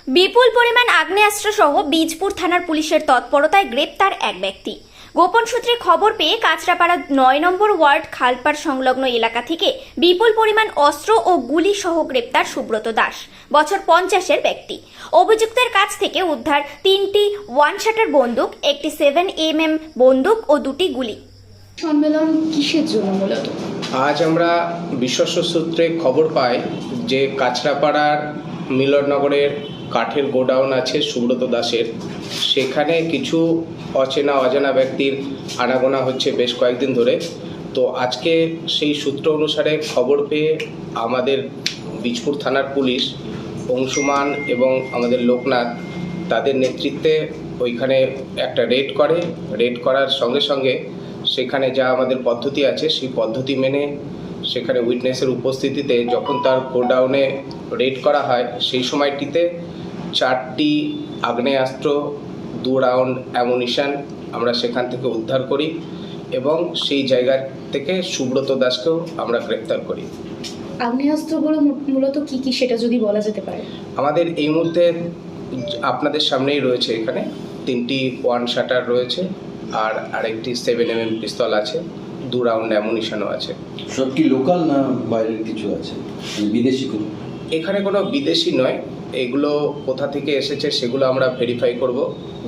বিপুল পরিমাণ আগ্নেয়াস্ত্র সহ বীজপুর থানার পুলিশের তৎপরতায় গ্রেপ্তার এক ব্যক্তি। গোপন সূত্রে খবর পেয়ে কাঁচরাপাড়া ৯ নম্বর ওয়ার্ড খালপাড় সংলগ্ন এলাকা থেকে বিপুল পরিমাণ অস্ত্র ও গুলি সহ গ্রেপ্তার সুব্রত দাস, বছর 50-এর ব্যক্তি। অভিযুক্তের কাছ থেকে উদ্ধার 3টি ওয়ান শাটার বন্দুক, একটি 7mm বন্দুক ও 2টি গুলি। সম্মেলন কিসের জন্য মূলত? আজ আমরা বিশ্বস্ত সূত্রে খবর পাই যে কাঁচরাপাড়ার মিলননগরের কাঠের গোডাউন আছে সুব্রত দাসের, সেখানে কিছু অজানা ব্যক্তির আনাগোনা হচ্ছে বেশ কয়েকদিন ধরে। তো আজকে সেই সূত্র অনুসারে খবর পেয়ে আমাদের বীজপুর থানার পুলিশ অংশুমান এবং আমাদের লোকনাথ তাদের নেতৃত্বে ওইখানে একটা রেড করার সঙ্গে সঙ্গে সেখানে যা আমাদের পদ্ধতি আছে সেই পদ্ধতি মেনে সেখানে উইটনেসের উপস্থিতিতে যখন তার গোডাউনে রেড করা হয় সেই সময়টিতে 4টি আগ্নেয়াস্ত্র, 2 রাউন্ড অ্যামুনিশন আমরা সেখান থেকে উদ্ধার করি এবং সেই জায়গা থেকে সুব্রত দাসকেও আমরা গ্রেপ্তার করি। আগ্নেয়াস্ত্রগুলো মূলত কি কি সেটা যদি বলা যেতে পারে। আমাদের এই মুহূর্তে আপনাদের সামনেই রয়েছে, এখানে 3টি ওয়ান শাটার রয়েছে আর আরেকটি 7mm পিস্তল আছে, 2 রাউন্ড অ্যামুনিশনও আছে। সব কি লোকাল না বাইরের কিছু আছে, বিদেশি কোনো? এখানে কোনো বিদেশি নয়, এগুলো কোথা থেকে এসেছে সেগুলো আমরা ভেরিফাই করব।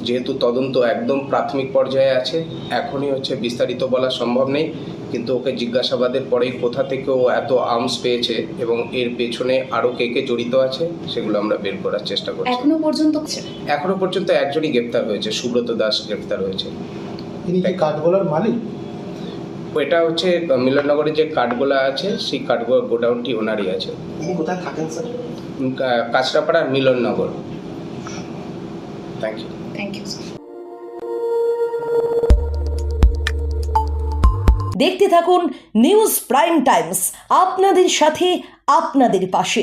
যেহেতু তদন্ত একদম প্রাথমিক পর্যায়ে আছে, এখনই বিস্তারিত বলা সম্ভব নেই, কিন্তু ওকে জিজ্ঞাসাবাদের পরেই কোথা থেকে ও এত আর্মস পেয়েছে এবং এর পেছনে আরও কে জড়িত আছে সেগুলো আমরা বের করার চেষ্টা করছি। এখনো পর্যন্ত একজনই গ্রেপ্তার হয়েছে, সুব্রত দাস গ্রেপ্তার হয়েছে। ইনি কি কাঠগোলার মালিক? এটা মিলননগরে যে কাঠগোলা আছে সেই কাঠগোলা গোডাউনটি ওনারই আছে। ইনি কোথায় থাকেন স্যার? কাঁচরাপাড়ার মিলননগর। Thank you. দেখতে থাকুন নিউজ প্রাইম টাইমস, আপনাদের সাথে, আপনাদের পাশে।